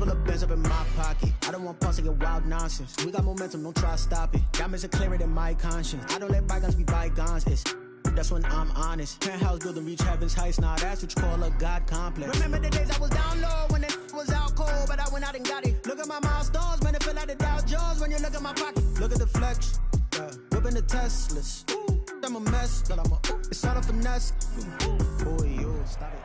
Couple of bands up in my pocket. I don't want pause to get wild nonsense. We got momentum, don't try to stop it. Diamonds are clearer than my conscience. I don't let bygones be bygones. That's when I'm honest. Penthouse building, reach heaven's heights. Now that's what you call a God complex. Remember the days I was down low when it was out cold, but I went out and got it. Look at my milestones, man, it feel like the Dow Jones when you look at my pocket. Look at the flex, whipping the Teslas. I'm a mess, but it's all a finesse. Boy, you stop it.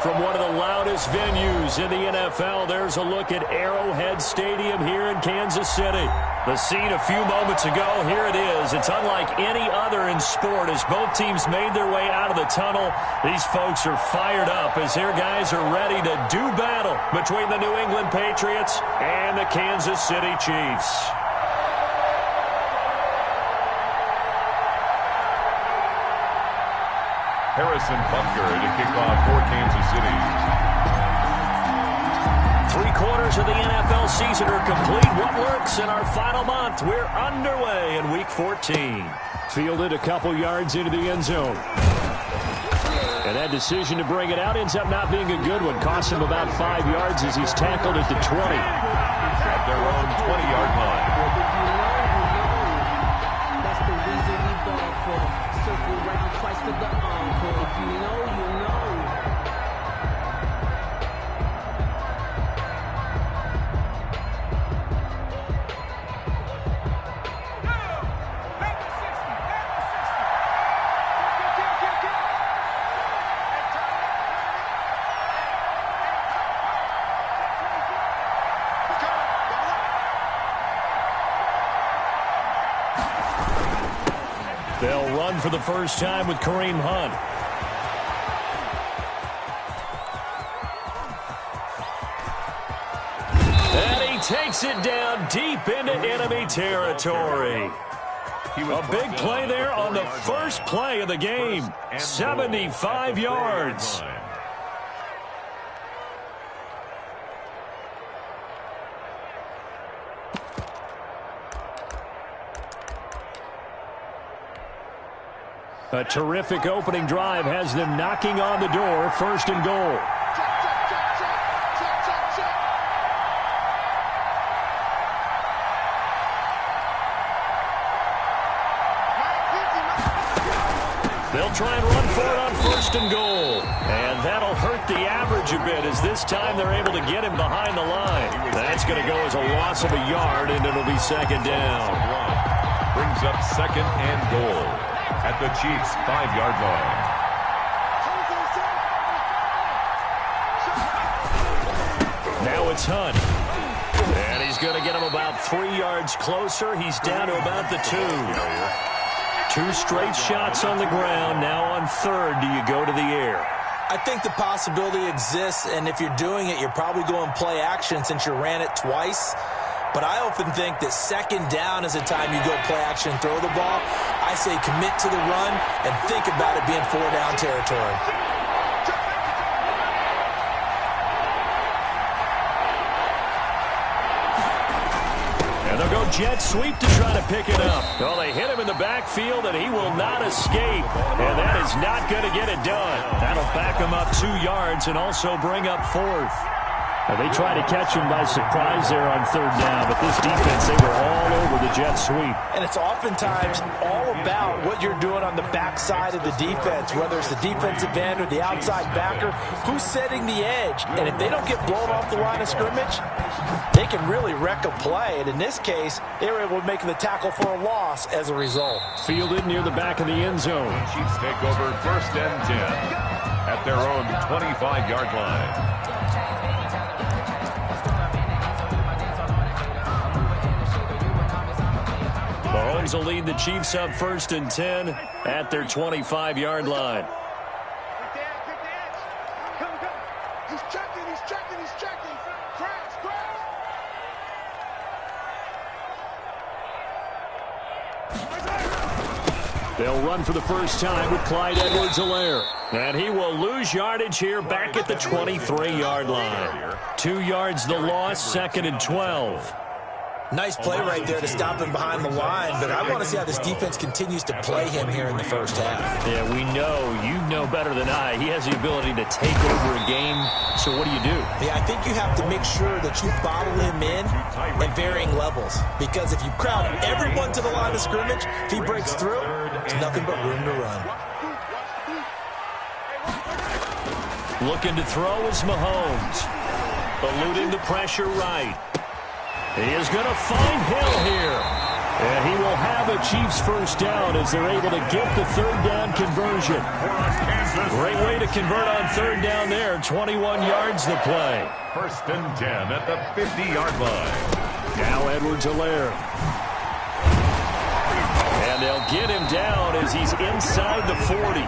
From one of the loudest venues in the NFL, there's a look at Arrowhead Stadium here in Kansas City. The scene a few moments ago, here it is. It's unlike any other in sport as both teams made their way out of the tunnel. These folks are fired up as their guys are ready to do battle between the New England Patriots and the Kansas City Chiefs. Harrison Butker to kick off for Kansas City. 3/4 of the NFL season are complete. What works in our final month? We're underway in Week 14. Fielded a couple yards into the end zone. And that decision to bring it out ends up not being a good one. Cost him about 5 yards as he's tackled at the 20. At their own 20-yard line. That's the reason we ball for. Circle round twice for the encore. If you know, you know. They'll run for the first time with Kareem Hunt. And he takes it down deep into enemy territory. A big play there on the first play of the game. 75 yards. A terrific opening drive has them knocking on the door, 1st and goal. They'll try and run for it on 1st and goal. And that'll hurt the average a bit as this time they're able to get him behind the line. That's going to go as a loss of a yard, and it'll be 2nd down. Brings up 2nd and goal at the Chiefs' 5-yard line. Now it's Hunt. And he's going to get him about 3 yards closer. He's down to about the 2. 2 straight shots on the ground. Now on 3rd, do you go to the air? I think the possibility exists, and if you're doing it, you're probably going play action since you ran it twice. But I often think that 2nd down is the time you go play action and throw the ball. I say commit to the run and think about it being 4-down territory. And they'll go jet sweep to try to pick it up. Well, they hit him in the backfield, and he will not escape. And that is not going to get it done. That'll back him up 2 yards and also bring up 4th. They tried to catch him by surprise there on 3rd down, but this defense, they were all over the jet sweep. And it's oftentimes all about what you're doing on the backside of the defense, whether it's the defensive end or the outside backer, who's setting the edge. And if they don't get blown off the line of scrimmage, they can really wreck a play. And in this case, they were able to make the tackle for a loss as a result. Fielded near the back of the end zone. Chiefs take over 1st and 10 at their own 25-yard line. Mahomes will lead the Chiefs up 1st and 10 at their 25-yard line. He's checking. Crash. They'll run for the first time with Clyde Edwards-Helaire. And he will lose yardage here back at the 23-yard line. 2 yards the loss, 2nd and 12. Nice play right there to stop him behind the line, but I want to see how this defense continues to play him here in the first half. Yeah, we know. You know better than I. He has the ability to take over a game, so what do you do? Yeah, I think you have to make sure that you bottle him in at varying levels, because if you crowd everyone to the line of scrimmage, if he breaks through, there's nothing but room to run. Looking to throw is Mahomes. Eluding the pressure right. He is going to find Hill here. And he will have a Chiefs first down as they're able to get the third down conversion. Great way to convert on third down there. 21 yards the play. First and 10 at the 50-yard line. Now Edwards-Helaire. And they'll get him down as he's inside the 40.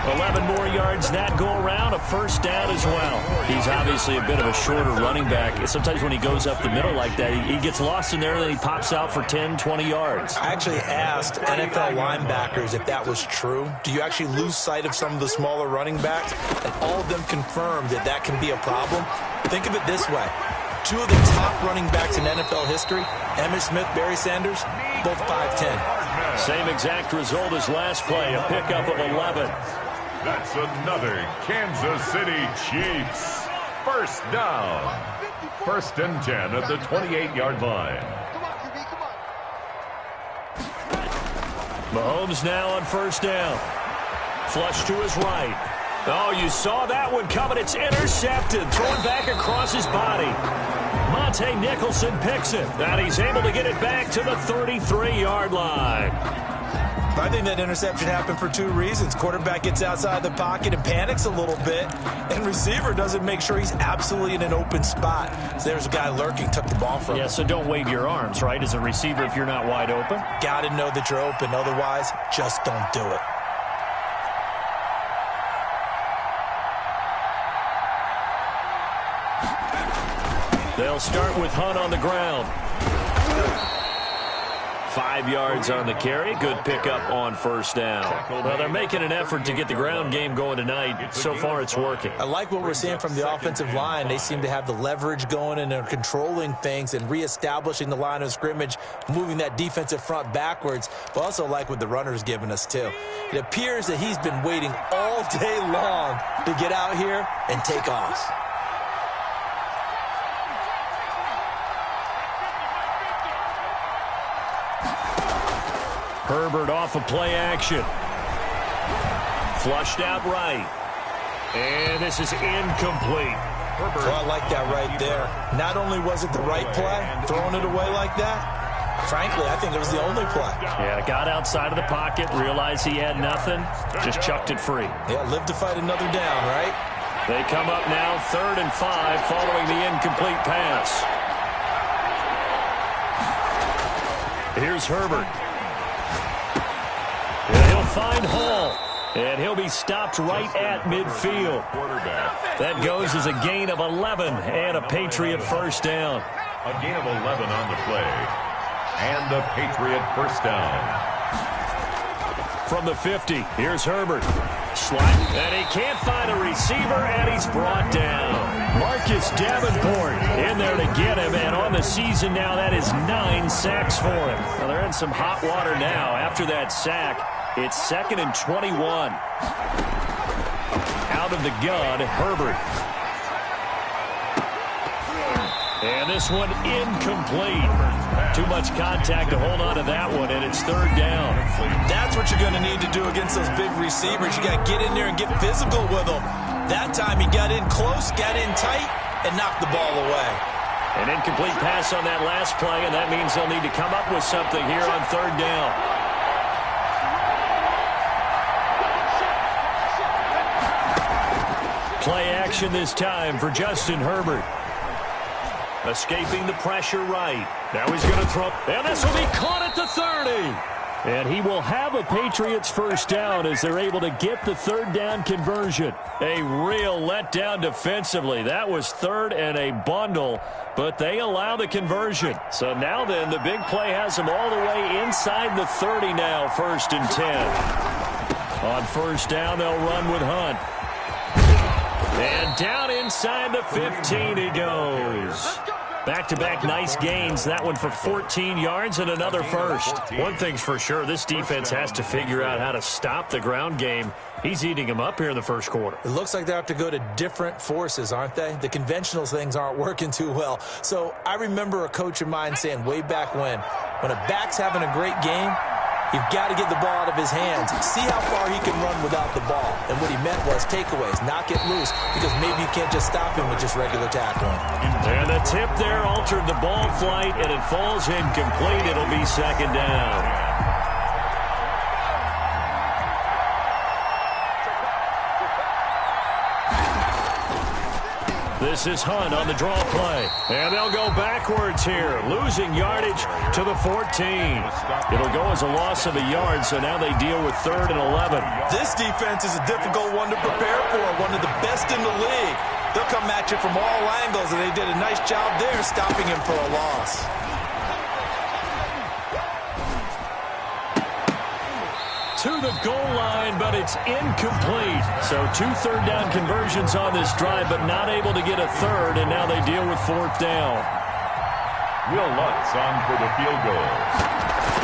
11 more yards that go around, a first down as well. He's obviously a bit of a shorter running back. Sometimes when he goes up the middle like that, he gets lost in there and then he pops out for 10, 20 yards. I actually asked NFL linebackers if that was true. Do you actually lose sight of some of the smaller running backs? And all of them confirmed that that can be a problem. Think of it this way. Two of the top running backs in NFL history, Emmitt Smith, Barry Sanders, both 5'10". Same exact result as last play, a pickup of 11. That's another Kansas City Chiefs. First down. First and 10 at the 28-yard line. Mahomes now on first down. Flush to his right. Oh, you saw that one coming. It's intercepted. Thrown back across his body. Monte Nicholson picks it. And he's able to get it back to the 33-yard line. I think that interception happened for two reasons. Quarterback gets outside the pocket and panics a little bit, and receiver doesn't make sure he's absolutely in an open spot. So there's a guy lurking, took the ball from him. Yeah, so don't wave your arms, right, as a receiver if you're not wide open. Got to know that you're open. Otherwise, just don't do it. They'll start with Hunt on the ground. 5 yards on the carry. Good pickup on first down. Well, they're making an effort to get the ground game going tonight. So far, it's working. I like what we're seeing from the offensive line. They seem to have the leverage going, and they're controlling things and reestablishing the line of scrimmage, moving that defensive front backwards. But also like what the runner's giving us, too. It appears that he's been waiting all day long to get out here and take off. Herbert off of play action. Flushed out right. And this is incomplete. Well, I like that right there. Not only was it the right play, throwing it away like that, frankly, I think it was the only play. Yeah, got outside of the pocket, realized he had nothing, just chucked it free. Yeah, live to fight another down, right? They come up now 3rd and 5 following the incomplete pass. Here's Herbert. And he'll find Hall. And he'll be stopped right at midfield. That goes as a gain of 11 and a Patriot first down. A gain of 11 on the play. And a Patriot first down. From the 50, here's Herbert. Slide, and he can't find a receiver, and he's brought down. Marcus Davenport in there to get him, and on the season now, that is 9 sacks for him. Well, they're in some hot water now. After that sack, it's 2nd and 21. Out of the gun, Herbert. And this one incomplete. Too much contact to hold on to that one, and it's 3rd down. That's what you're going to need to do against those big receivers. You got to get in there and get physical with them. That time he got in close, got in tight, and knocked the ball away. An incomplete pass on that last play, and that means they'll need to come up with something here on 3rd down. Play action this time for Justin Herbert. Escaping the pressure right. Now he's going to throw. And this will be caught at the 30. And he will have a Patriots first down as they're able to get the 3rd down conversion. A real letdown defensively. That was 3rd and a bundle, but they allow the conversion. So now then, the big play has them all the way inside the 30 now, 1st and 10. On first down, they'll run with Hunt. And down inside the 15 he goes. Back-to-back nice gains. That one for 14 yards and another first. One thing's for sure, this defense has to figure out how to stop the ground game. He's eating them up here in the first quarter. It looks like they have to go to different forces, aren't they? The conventional things aren't working too well. So I remember a coach of mine saying way back when a back's having a great game, you've got to get the ball out of his hands. See how far he can run without the ball. And what he meant was takeaways, knock it loose, because maybe you can't just stop him with just regular tackling. And the tip there altered the ball flight, and it falls incomplete. It'll be second down. This is Hunt on the draw play. And they'll go backwards here, losing yardage to the 14. It'll go as a loss of a yard, so now they deal with 3rd and 11. This defense is a difficult one to prepare for, one of the best in the league. They'll come at you from all angles, and they did a nice job there stopping him for a loss. To the goal line, but it's incomplete. So 2 third-down conversions on this drive, but not able to get a third, and now they deal with 4th down. Will Lutz on for the field goal.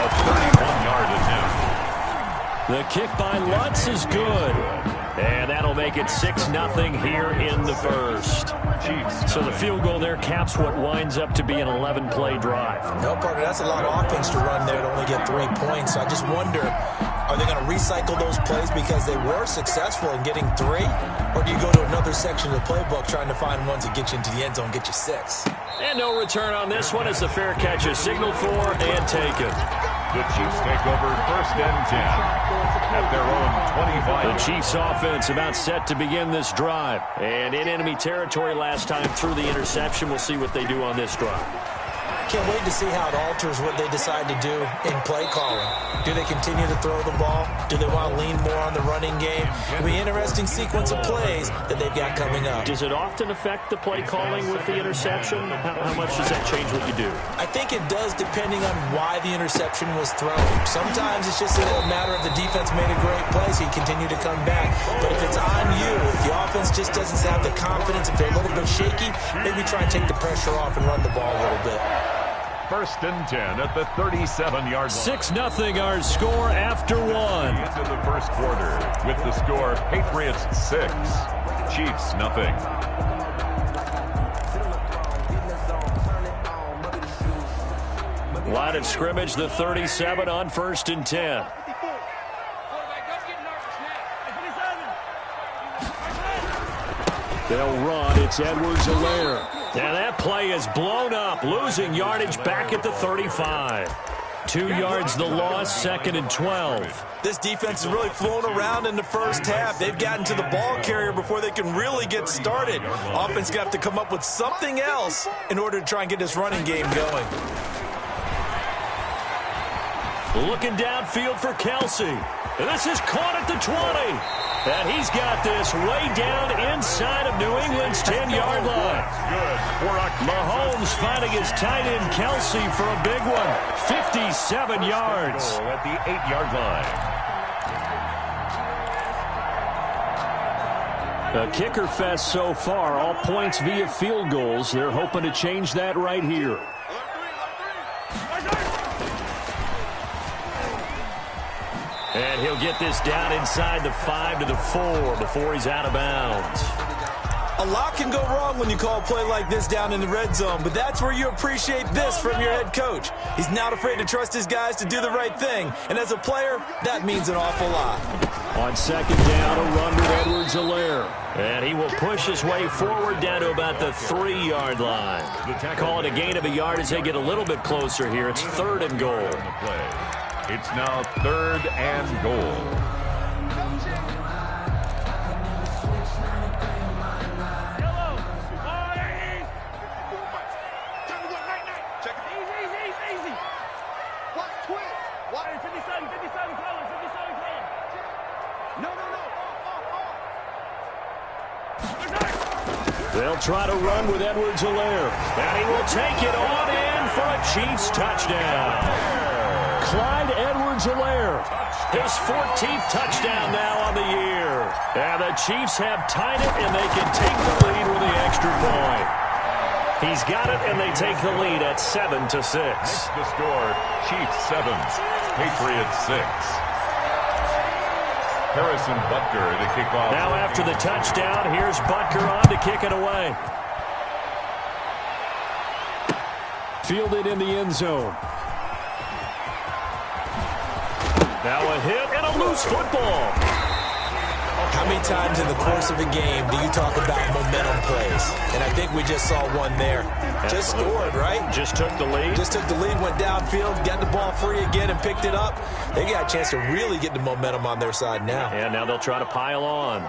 A 31-yard attempt. The kick by Lutz is good. And that'll make it 6-0 here in the first. So the field goal there caps what winds up to be an 11-play drive. No, partner, that's a lot of offense to run there to only get 3 points. So I just wonder, are they going to recycle those plays because they were successful in getting 3? Or do you go to another section of the playbook trying to find ones that get you into the end zone, get you 6? And no return on this one as the fair catch is signaled for and taken. The Chiefs take over 1st and 10 at their own 25. The Chiefs offense about set to begin this drive. And in enemy territory last time through the interception. We'll see what they do on this drive. Can't wait to see how it alters what they decide to do in play calling. Do they continue to throw the ball? Do they want to lean more on the running game? It'll be an interesting sequence of plays that they've got coming up. Does it often affect the play calling with the interception? How much does that change what you do? I think it does depending on why the interception was thrown. Sometimes it's just a matter of the defense made a great play, so you continue to come back. But if it's on you, if the offense just doesn't have the confidence, if they're a little bit shaky, maybe try and take the pressure off and run the ball a little bit. 1st and 10 at the 37-yard line. 6-0 our score after 1. Into the first quarter with the score Patriots 6, Chiefs nothing. Line of scrimmage, the 37 on 1st and 10. They'll run. It's Edwards-Helaire. Now that play is blown up, losing yardage back at the 35. 2 yards the loss, 2nd and 12. This defense is really flown around in the first half. They've gotten to the ball carrier before they can really get started. Offense going to have to come up with something else in order to try and get this running game going. Looking downfield for Kelsey. And this is caught at the 20. And he's got this way down inside of New England's 10-yard line. Mahomes finding his tight end Kelsey for a big one. 57 yards. At the 8-yard line. A kicker fest so far. All points via field goals. They're hoping to change that right here. And he'll get this down inside the 5 to the 4 before he's out of bounds. A lot can go wrong when you call a play like this down in the red zone, but that's where you appreciate this from your head coach. He's not afraid to trust his guys to do the right thing, and as a player, that means an awful lot. On 2nd down, a run with Edwards-Helaire. And he will push his way forward down to about the 3-yard line. Call it a gain of a yard as they get a little bit closer here. It's 3rd and goal. It's now 3rd and goal. They'll try to run with Edwards-Helaire. And he will take it on in for a Chiefs touchdown. Clyde Edwards-Helaire, his 14th touchdown now on the year. And the Chiefs have tied it, and they can take the lead with the extra point. He's got it, and they take the lead at 7-6. Makes the score, Chiefs 7, Patriots 6. Harrison Butker to kick off. Now after the touchdown, here's Butker on to kick it away. Fielded in the end zone. Now a hit and a loose football. How many times in the course of a game do you talk about momentum plays? And I think we just saw one there. Just scored, right? Just took the lead. Just took the lead, went downfield, got the ball free again, and picked it up. They got a chance to really get the momentum on their side now. And now they'll try to pile on.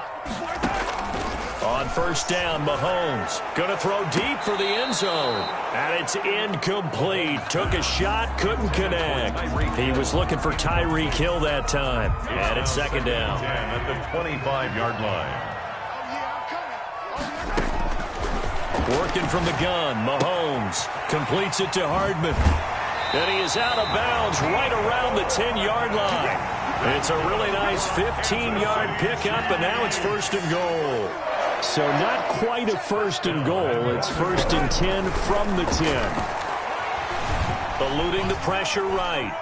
On first down, Mahomes going to throw deep for the end zone. And it's incomplete. Took a shot, couldn't connect. He was looking for Tyreek Hill that time. And it's second down. At the 25-yard line. Working from the gun, Mahomes completes it to Hardman. And he is out of bounds right around the 10-yard line. It's a really nice 15-yard pickup, and now it's first and goal. So not quite a first and goal. It's first and 10 from the 10. Eluding the pressure right.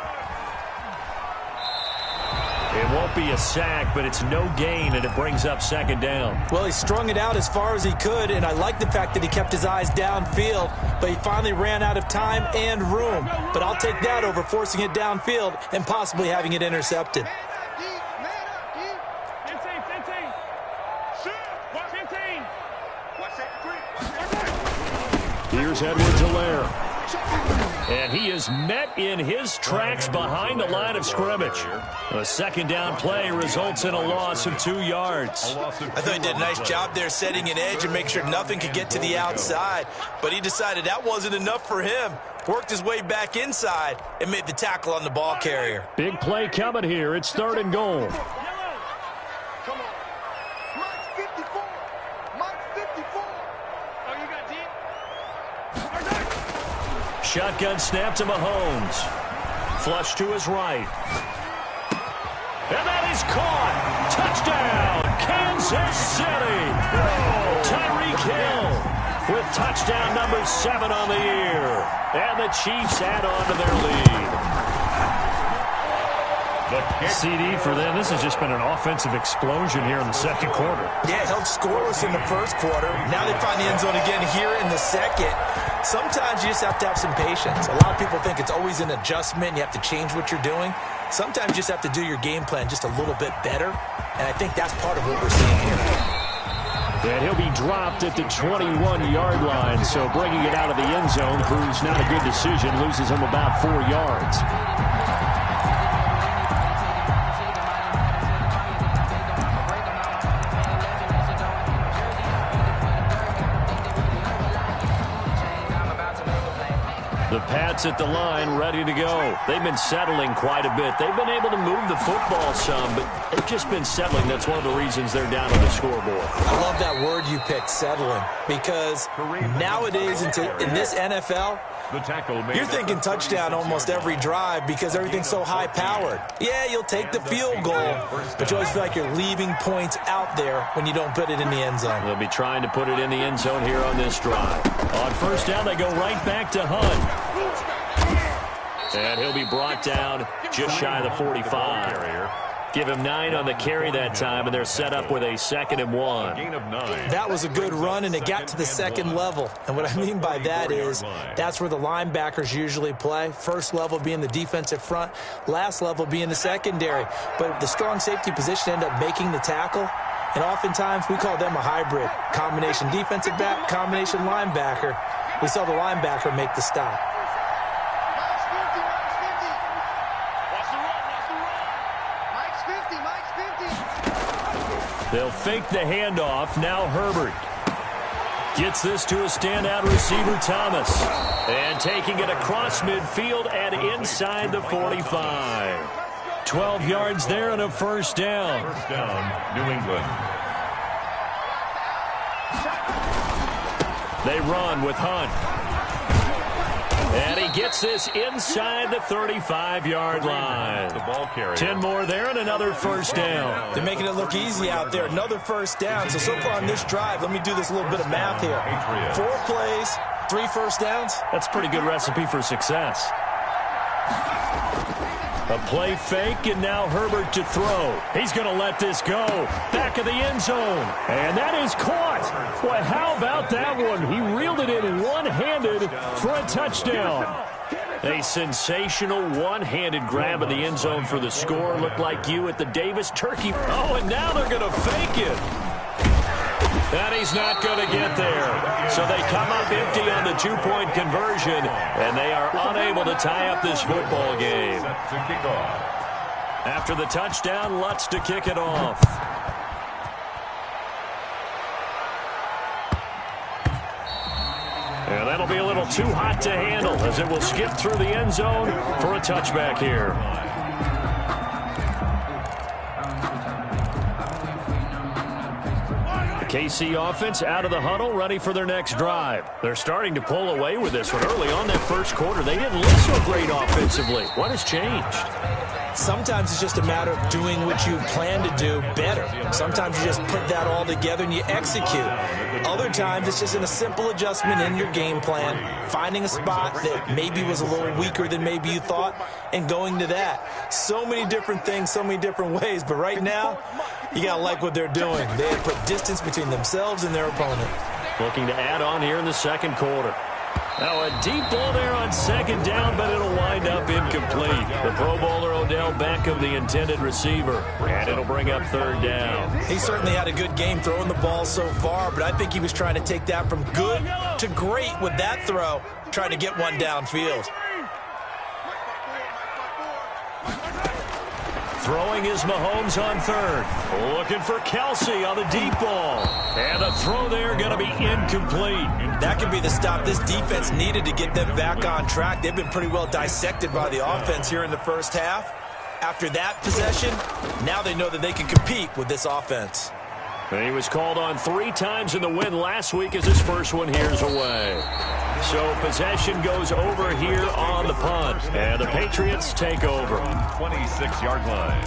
It won't be a sack, but it's no gain, and it brings up second down. Well, he strung it out as far as he could, and I like the fact that he kept his eyes downfield, but he finally ran out of time and room. But I'll take that over forcing it downfield and possibly having it intercepted. Here's Edwards-Helaire. And he is met in his tracks behind the line of scrimmage. A second down play results in a loss of 2 yards. I thought he did a nice job there setting an edge and make sure nothing could get to the outside. But he decided that wasn't enough for him. Worked his way back inside and made the tackle on the ball carrier. Big play coming here. It's third and goal. Shotgun snap to Mahomes. Flush to his right. And that is caught. Touchdown, Kansas City. Tyreek Hill with touchdown number 7 on the year. And the Chiefs add on to their lead. CD for them. This has just been an offensive explosion here in the second quarter. Yeah, held scoreless in the first quarter. Now they find the end zone again here in the second. Sometimes you just have to have some patience. A lot of people think it's always an adjustment. You have to change what you're doing. Sometimes you just have to do your game plan just a little bit better. And I think that's part of what we're seeing here. And he'll be dropped at the 21-yard line. So bringing it out of the end zone proves not a good decision. Loses him about 4 yards. The Pats at the line, ready to go. They've been settling quite a bit. They've been able to move the football some, but they've just been settling. That's one of the reasons they're down on the scoreboard. I love that word you picked, settling, because nowadays in this NFL, you're thinking touchdown almost every drive because everything's so high-powered. Yeah, you'll take the field goal, but you always feel like you're leaving points out there when you don't put it in the end zone. They'll be trying to put it in the end zone here on this drive. On first down, they go right back to Hunt. And he'll be brought down just shy of the 45. Give him 9 on the carry that time, and they're set up with a 2nd and 1. That was a good run, and it got to the second level. And what I mean by that is that's where the linebackers usually play. First level being the defensive front, last level being the secondary. But the strong safety position ended up making the tackle. And oftentimes we call them a hybrid. Combination defensive back, combination linebacker. We saw the linebacker make the stop. They'll fake the handoff. Now Herbert gets this to a standout receiver, Thomas. And taking it across midfield and inside the 45. 12 yards there and a first down. First down, New England. They run with Hunt. And he gets this inside the 35-yard line. The ball carrier. 10 more there and another first down. They're making it look easy out there. Another first down. So far on this drive, let me do this little bit of math here. 4 plays, 3 first downs? That's a pretty good recipe for success. A play fake, and now Herbert to throw. He's going to let this go. Back of the end zone. And that is caught. Boy, how about that one? He reeled it in one-handed for a touchdown. A sensational one-handed grab in the end zone for the score. Looked like you at the Davis Turkey. Oh, and now they're going to fake it. And he's not going to get there. So they come up empty on the two-point conversion, and they are unable to tie up this football game. After the touchdown, Lutz to kick it off. And that'll be a little too hot to handle as it will skip through the end zone for a touchback here. KC offense out of the huddle, ready for their next drive. They're starting to pull away with this one. Early on that first quarter, they didn't look so great offensively. What has changed? Sometimes it's just a matter of doing what you plan to do better. Sometimes you just put that all together and you execute. Other times it's just in a simple adjustment in your game plan, finding a spot that maybe was a little weaker than maybe you thought, and going to that. So many different things, so many different ways, but right now, you got to like what they're doing. They have put distance between themselves and their opponent. Looking to add on here in the second quarter. Now a deep ball there on second down, but it'll wind up incomplete. The Pro Bowler Odell Beckham, the intended receiver, and it'll bring up third down. He certainly had a good game throwing the ball so far, but I think he was trying to take that from good to great with that throw, trying to get one downfield. Throwing is Mahomes on third. Looking for Kelsey on the deep ball. And the throw there going to be incomplete. That could be the stop this defense needed to get them back on track. They've been pretty well dissected by the offense here in the first half. After that possession, now they know that they can compete with this offense. And he was called on 3 times in the win last week as his first one here's away. So possession goes over here on the punt. And the Patriots take over. 26-yard line.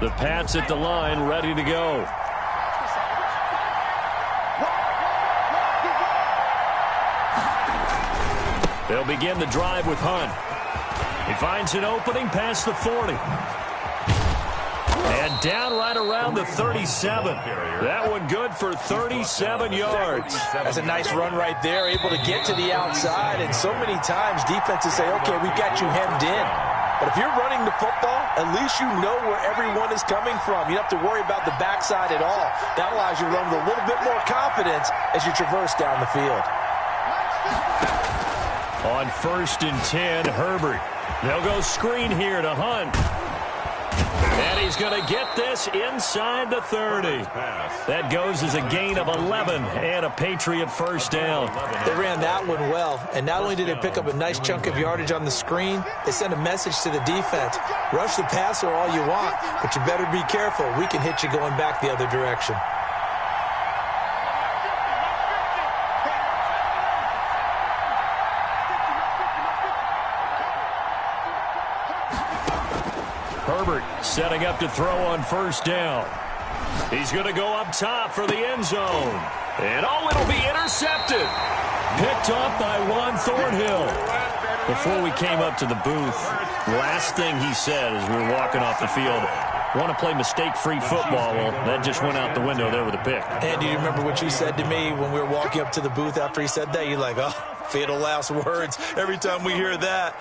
The Pats at the line, ready to go. They'll begin the drive with Hunt. He finds an opening past the 40. And down right around the 37. That one good for 37 yards. That's a nice run right there, able to get to the outside. And so many times defenses say, okay, we've got you hemmed in. But if you're running the football, at least you know where everyone is coming from. You don't have to worry about the backside at all. That allows you to run with a little bit more confidence as you traverse down the field. On 1st and 10, Herbert. They'll go screen here to Hunt. And he's going to get this inside the 30. That goes as a gain of 11 and a Patriot first down. They ran that one well, and not only did they pick up a nice chunk of yardage on the screen, they sent a message to the defense. Rush the passer all you want, but you better be careful. We can hit you going back the other direction. Herbert setting up to throw on 1st down. He's going to go up top for the end zone. And it'll be intercepted. Picked off by Juan Thornhill. Before we came up to the booth, last thing he said as we were walking off the field, want to play mistake-free football. Well, that just went out the window there with a pick. And do you remember what you said to me when we were walking up to the booth after he said that? You're like, oh, fatal last words. Every time we hear that,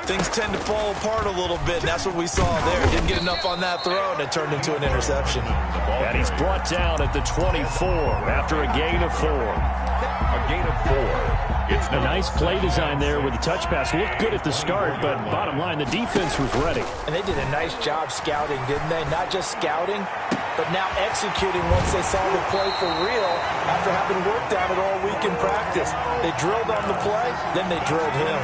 things tend to fall apart a little bit, and that's what we saw there. Didn't get enough on that throw, and it turned into an interception. And he's brought down at the 24 after a gain of 4. A gain of 4. It's a nice play design there with the touch pass. Looked good at the start, but bottom line, the defense was ready. And they did a nice job scouting, didn't they? Not just scouting, but now executing once they saw the play for real after having worked on it all week in practice. They drilled on the play, then they drilled him.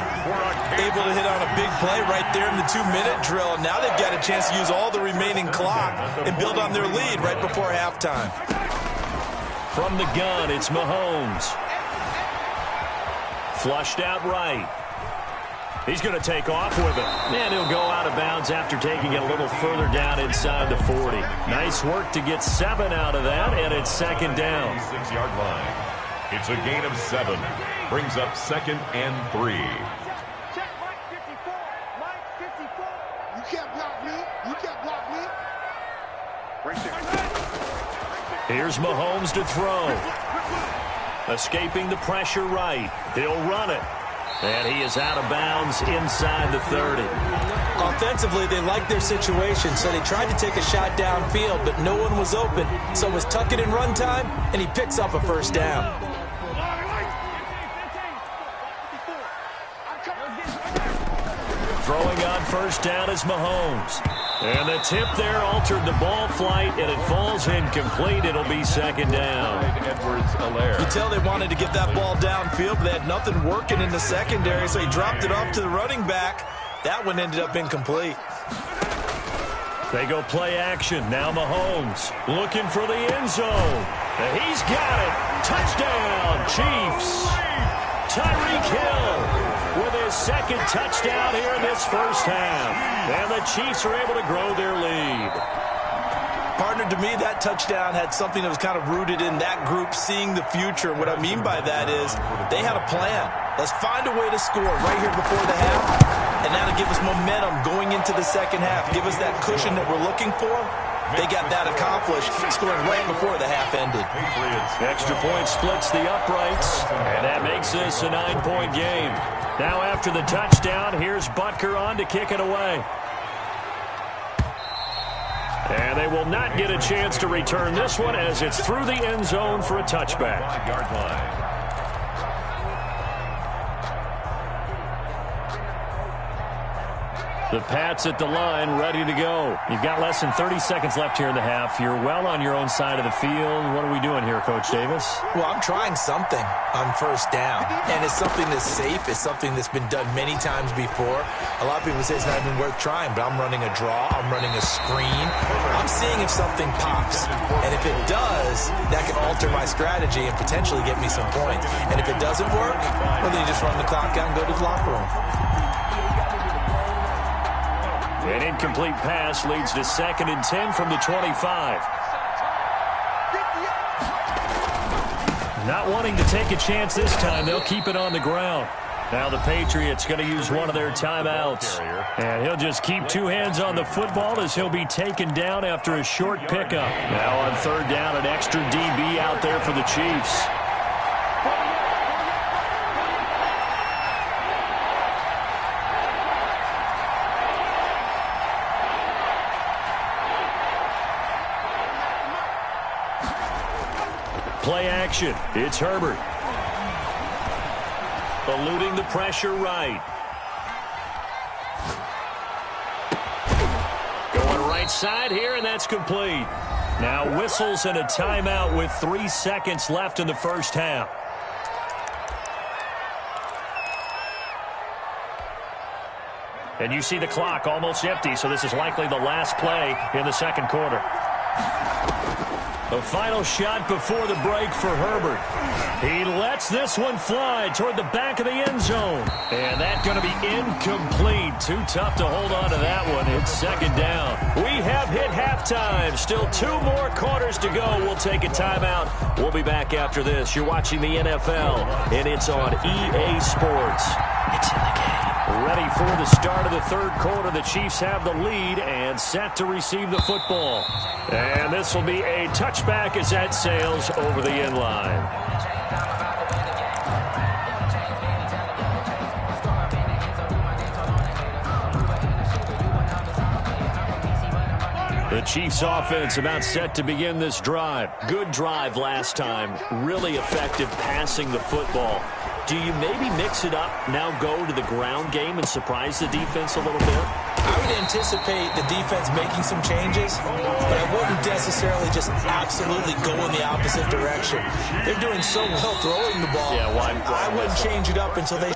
Able to hit on a big play right there in the 2-minute drill, and now they've got a chance to use all the remaining clock and build on their lead right before halftime. From the gun, it's Mahomes. Flushed out right. He's going to take off with it. And he'll go out of bounds after taking it a little further down inside the 40. Nice work to get 7 out of that, and it's second down. 6-yard line. It's a gain of 7. Brings up 2nd and 3. Check Mike 54. Mike 54. You can't block me. You can't block me. Right there. Here's Mahomes to throw. Escaping the pressure right. He'll run it. And he is out of bounds inside the 30. Offensively, they liked their situation, so they tried to take a shot downfield, but no one was open. So it was tuck it in run time, and he picks up a first down. Throwing on first down is Mahomes. And the tip there altered the ball flight, and it falls incomplete. It'll be second down. You tell they wanted to get that ball downfield, but they had nothing working in the secondary, so he dropped it off to the running back. That one ended up incomplete. They go play action. Now Mahomes looking for the end zone. And he's got it. Touchdown, Chiefs. Tyreek Hill with his second touchdown here in this first half. And the Chiefs are able to grow their lead. Partner, to me, that touchdown had something that was kind of rooted in that group seeing the future. And what I mean by that is they had a plan. Let's find a way to score right here before the half. And that'll give us momentum going into the second half. Give us that cushion that we're looking for. They got that accomplished, scoring right before the half ended. Extra point splits the uprights, and that makes this a 9-point game. Now after the touchdown, here's Butker on to kick it away. And they will not get a chance to return this one as it's through the end zone for a touchback. 5-yard line. The Pats at the line, ready to go. You've got less than 30 seconds left here in the half. You're well on your own side of the field. What are we doing here, Coach Davis? Well, I'm trying something on first down, and it's something that's safe. It's something that's been done many times before. A lot of people say it's not even worth trying, but I'm running a draw. I'm running a screen. I'm seeing if something pops, and if it does, that can alter my strategy and potentially get me some points. And if it doesn't work, well, then you just run the clock out and go to the locker room. An incomplete pass leads to 2nd and 10 from the 25. Not wanting to take a chance this time, they'll keep it on the ground. Now the Patriots going to use one of their timeouts. And he'll just keep 2 hands on the football as he'll be taken down after a short pickup. Now on 3rd down, an extra DB out there for the Chiefs. Play action. It's Herbert. Eluding the pressure right. Going right side here, and that's complete. Now whistles and a timeout with 3 seconds left in the first half. And you see the clock almost empty, so this is likely the last play in the second quarter. The final shot before the break for Herbert. He lets this one fly toward the back of the end zone. And that's going to be incomplete. Too tough to hold on to that one. It's second down. We have hit halftime. Still 2 more quarters to go. We'll take a timeout. We'll be back after this. You're watching the NFL, and it's on EA Sports. It's in the game. Ready for the start of the third quarter. The Chiefs have the lead and set to receive the football. And this will be a touchback as that sails over the end line. The Chiefs offense about set to begin this drive. Good drive last time. Really effective passing the football. Do you maybe mix it up, now go to the ground game and surprise the defense a little bit? I would anticipate the defense making some changes, but I wouldn't necessarily just absolutely go in the opposite direction. They're doing so well throwing the ball. Yeah, why I wouldn't change it up until they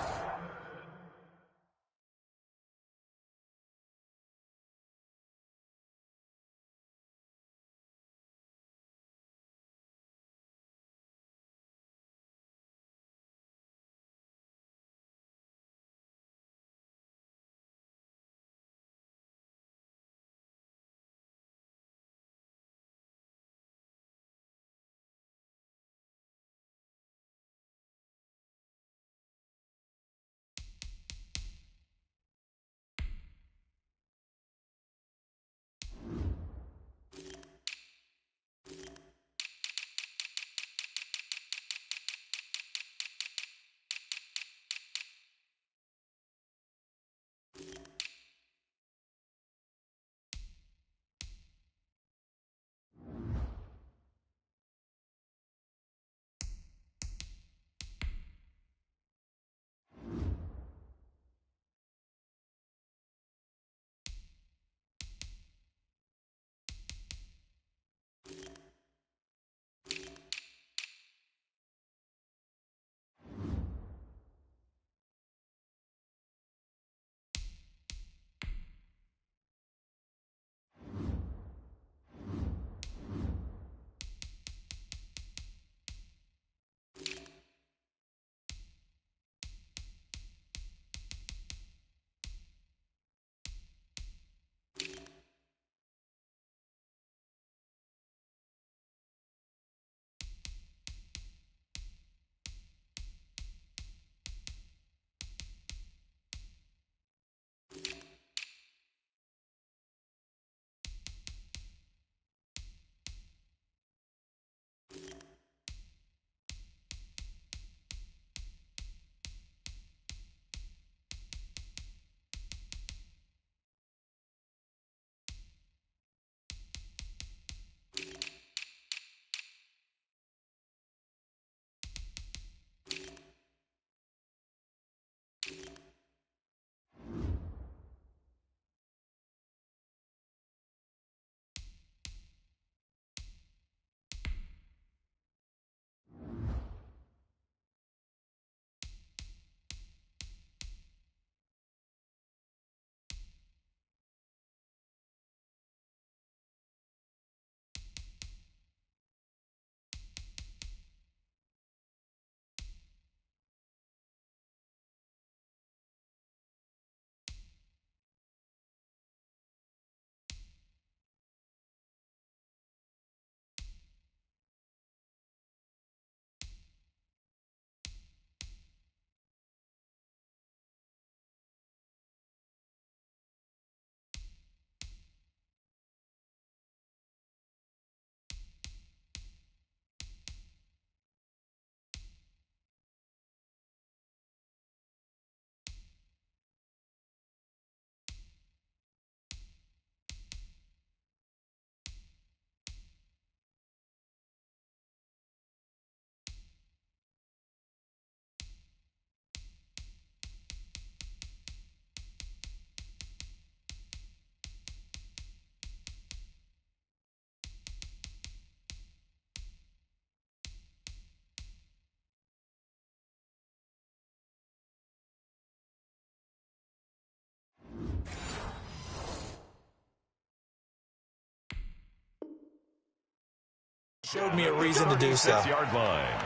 Showed me a reason to do so. 36-yard line.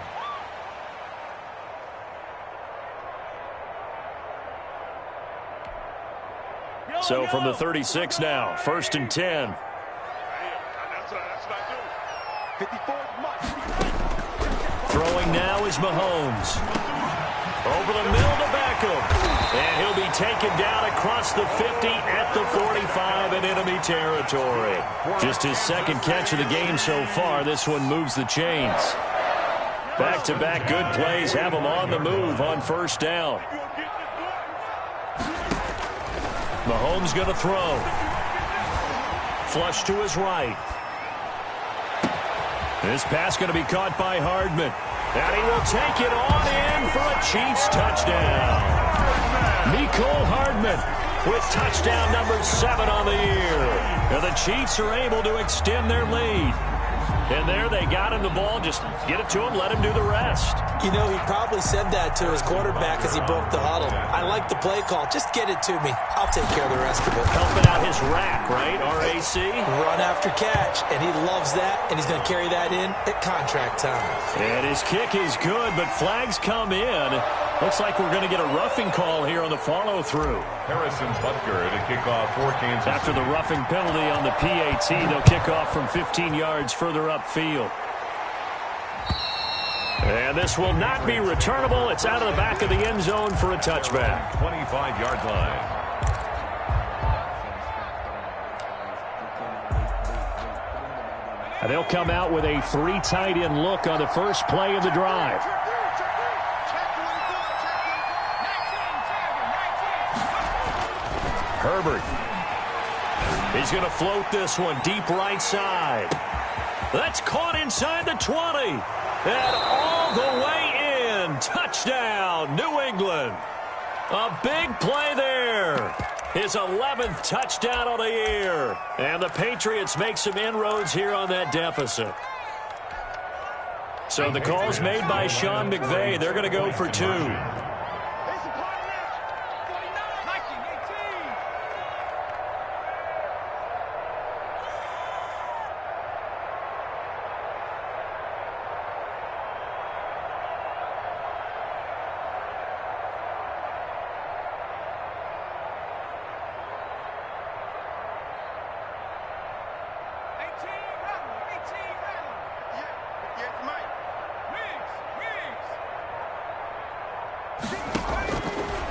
So from the 36 now, 1st and 10. Throwing now is Mahomes. Over the middle to Beckham. And he'll be taken down across the 50 at the 45 in enemy territory. Just his second catch of the game so far. This one moves the chains. Back-to-back good plays have him on the move on 1st down. Mahomes going to throw. Flush to his right. This pass going to be caught by Hardman. And he will take it on in for a Chiefs touchdown. Mecole Hardman with touchdown number 7 on the year. And the Chiefs are able to extend their lead. And there they got him the ball. Just get it to him, let him do the rest. You know, he probably said that to his quarterback as he broke the huddle. I like the play call. Just get it to me. I'll take care of the rest of it. Helping out his rack, right? R-A-C? Run after catch, and he loves that, and he's going to carry that in at contract time. And his kick is good, but flags come in. Looks like we're going to get a roughing call here on the follow-through. Harrison Butker to kick off for Kansas. After the roughing penalty on the PAT, they'll kick off from 15 yards further upfield. And this will not be returnable. It's out of the back of the end zone for a touchback. 25-yard line. And they'll come out with a 3 tight end look on the first play of the drive. Herbert. He's going to float this one deep right side. That's caught inside the 20. And all the way in. Touchdown, New England. A big play there. His 11th touchdown of the year. And the Patriots make some inroads here on that deficit. So the call's made by Sean McVay. They're going to go for 2.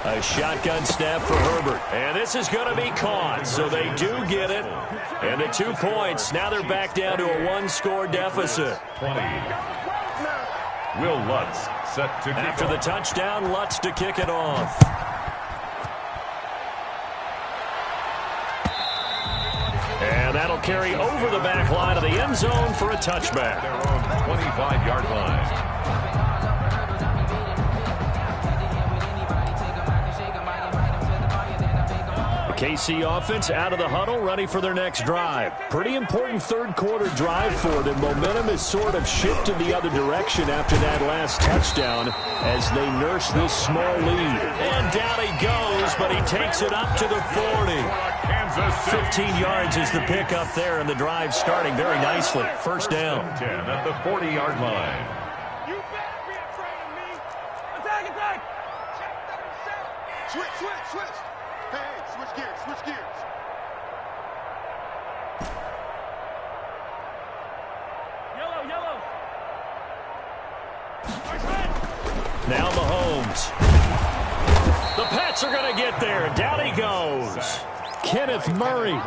A shotgun snap for Herbert. And this is going to be caught, so they do get it. And the 2 points, now they're back down to a 1-score deficit. 20. Will Lutz set to kick After off. the touchdown, Lutz to kick it off. And that'll carry over the back line of the end zone for a touchback. Their own 25-yard line. KC offense out of the huddle, ready for their next drive. Pretty important third-quarter drive for them. Momentum has sort of shifted the other direction after that last touchdown as they nurse this small lead. And down he goes, but he takes it up to the 40. 15 yards is the pickup there, and the drive starting very nicely. First down. 10 at the 40-yard line. You better be afraid of me. Attack, attack. Switch, switch, switch. Hey, switch gears, switch gears. Yellow, yellow. Now Mahomes. The Pats are going to get there. Down he goes. Kenneth Murray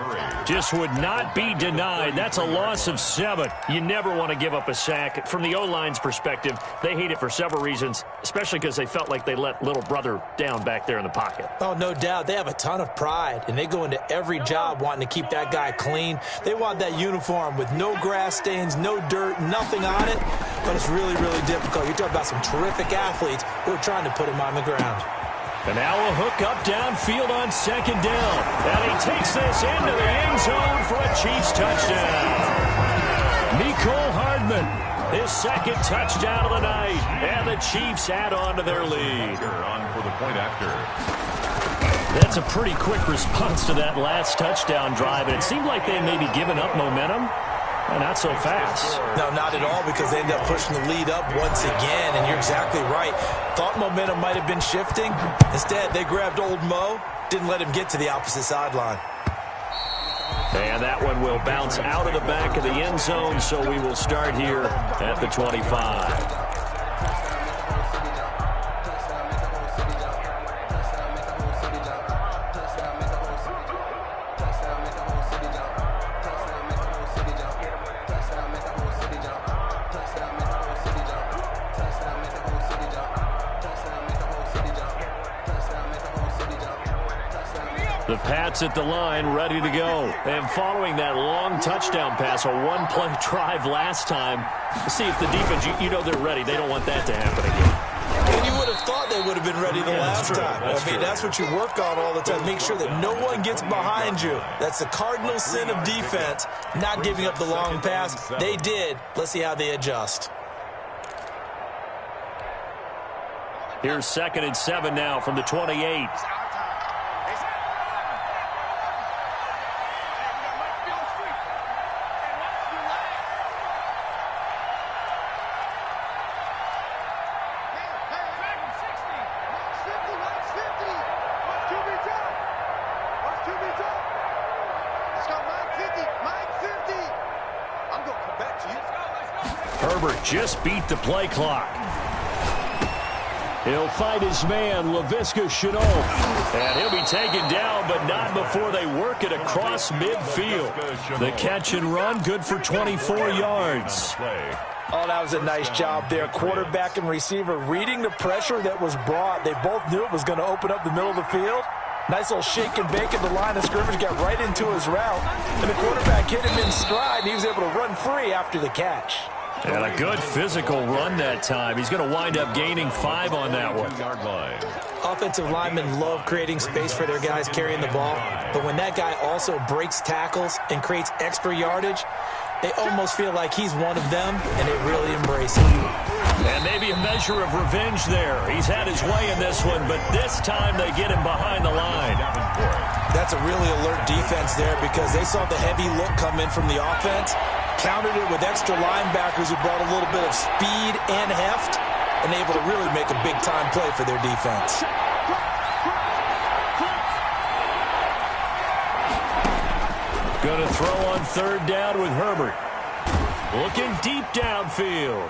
just would not be denied. That's a loss of 7. You never want to give up a sack. From the O-line's perspective, they hate it for several reasons, especially because they felt like they let little brother down back there in the pocket. Oh, no doubt. They have a ton of pride, and they go into every job wanting to keep that guy clean. They want that uniform with no grass stains, no dirt, nothing on it, but it's really, really difficult. You're talking about some terrific athletes who are trying to put him on the ground. And now a hook up downfield on second down. And he takes this into the end zone for a Chiefs touchdown. Mecole Hardman, his second touchdown of the night. And the Chiefs add on to their lead. On for the point after. That's a pretty quick response to that last touchdown drive. And it seemed like they had maybe given up momentum. Not so fast. No, not at all, because they end up pushing the lead up once again, and you're exactly right. Thought momentum might have been shifting. Instead, they grabbed old Mo, didn't let him get to the opposite sideline. And that one will bounce out of the back of the end zone, so we will start here at the 25. The Pats at the line, ready to go. And following that long touchdown pass, a one-play drive last time, see if the defense, you know they're ready. They don't want that to happen again. And you would have thought they would have been ready the last time. That's what you work on all the time. Make sure that no one gets behind you. That's the cardinal sin of defense, not giving up the long pass. They did. Let's see how they adjust. Here's 2nd and 7 now from the 28. Herbert just beat the play clock. He'll fight his man, Laviska Shenault. And he'll be taken down, but not before they work it across midfield. The catch and run, good for 24 yards. Oh, that was a nice job there. Quarterback and receiver reading the pressure that was brought. They both knew it was going to open up the middle of the field. Nice little shake and bake at the line of scrimmage, got right into his route. And the quarterback hit him in stride, and he was able to run free after the catch. And a good physical run that time. He's going to wind up gaining 5 on that one. Offensive linemen love creating space for their guys carrying the ball. But when that guy also breaks tackles and creates extra yardage, they almost feel like he's one of them, and they really embrace it. And maybe a measure of revenge there. He's had his way in this one, but this time they get him behind the line. That's a really alert defense there because they saw the heavy look come in from the offense, countered it with extra linebackers who brought a little bit of speed and heft, and able to really make a big-time play for their defense. Going to throw on 3rd down with Herbert. Looking deep downfield.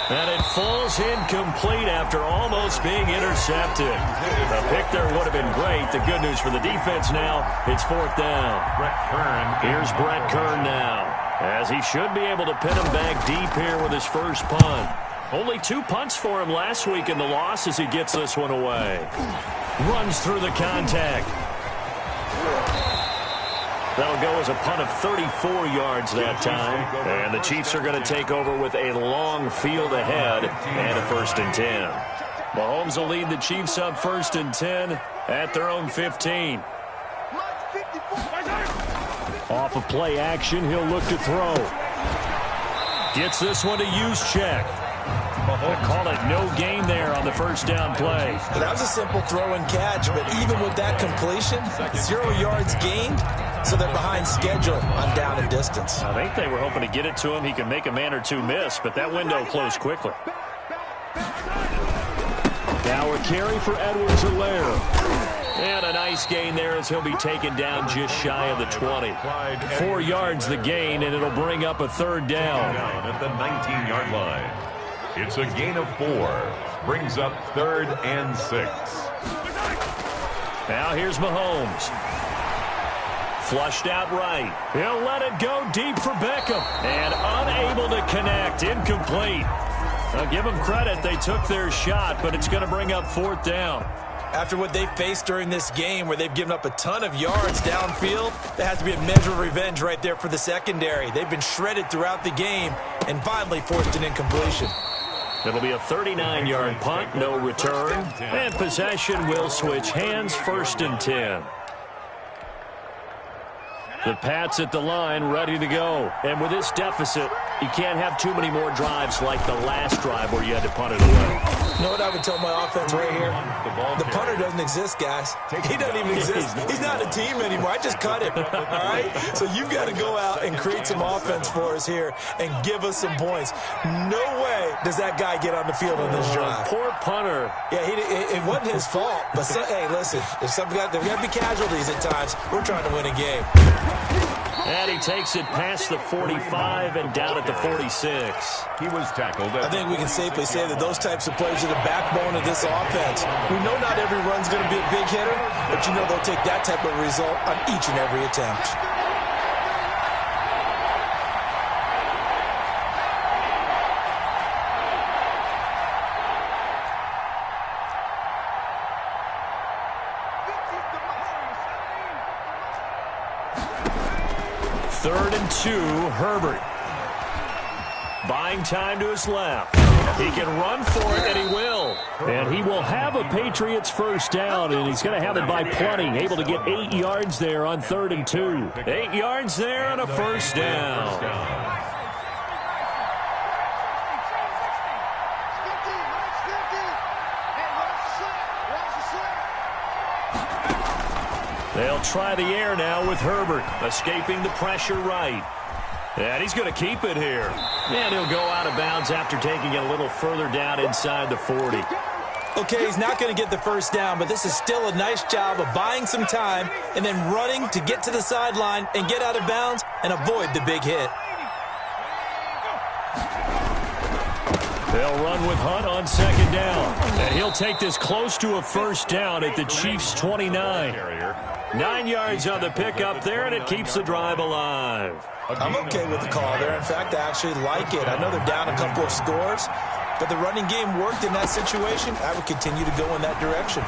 And it falls incomplete after almost being intercepted. The pick there would have been great. The good news for the defense now, it's 4th down. Here's Brett Kern now, as he should be able to pin him back deep here with his first punt. Only 2 punts for him last week in the loss as he gets this one away. Runs through the contact. That'll go as a punt of 34 yards that time. And the Chiefs are going to take over with a long field ahead and a 1st and 10. Mahomes will lead the Chiefs up 1st and 10 at their own 15. Off of play action, he'll look to throw. Gets this one to Juszczyk. Call it no gain there on the 1st down play. That was a simple throw and catch, but even with that completion, 0 yards gained, so they're behind schedule on down and distance. I think they were hoping to get it to him. He can make a man or two miss, but that window closed quickly. Now a carry for Edwards-Helaire. And a nice gain there as he'll be taken down just shy of the 20. 4 yards the gain, and it'll bring up a 3rd down. At the 19-yard line. It's a gain of 4. Brings up 3rd and 6. Now here's Mahomes. Flushed out right. He'll let it go deep for Beckham. And unable to connect. Incomplete. I'll give them credit. They took their shot, but it's going to bring up 4th down. After what they've faced during this game where they've given up a ton of yards downfield, there has to be a measure of revenge right there for the secondary. They've been shredded throughout the game and finally forced an incompletion. It'll be a 39-yard punt, no return, and possession will switch hands, 1st and 10. The Pats at the line, ready to go. And with this deficit, You can't have too many more drives like the last drive where you had to punt it away. You know what I would tell my offense right here? The punter doesn't exist, guys. He doesn't even exist. He's not a team anymore. I just cut him, all right? So you've got to go out and create some offense for us here and give us some points. No way does that guy get on the field on this drive. Poor punter. Yeah, it wasn't his fault. But, hey, listen, there's got to be casualties at times. We're trying to win a game. And he takes it past the 45 and down at the 46. He was tackled. I think we can safely say that those types of plays are the backbone of this offense. We know not every run's going to be a big hitter, but you know they'll take that type of result on each and every attempt. Third and 2, Herbert. Buying time to his left. He can run for it, and he will. And he will have a Patriots first down, and he's going to have it by plenty. Able to get 8 yards there on 3rd and 2. 8 yards there and a first down. They'll try the air now with Herbert, escaping the pressure right. And he's going to keep it here. And he'll go out of bounds after taking it a little further down inside the 40. Okay, he's not going to get the first down, but this is still a nice job of buying some time and then running to get to the sideline and get out of bounds and avoid the big hit. They'll run with Hunt on 2nd down. And he'll take this close to a first down at the Chiefs' 29. 9 yards on the pickup there, and it keeps the drive alive. I'm okay with the call there. In fact, I actually like it. I know they're down a couple of scores, but the running game worked in that situation. I would continue to go in that direction.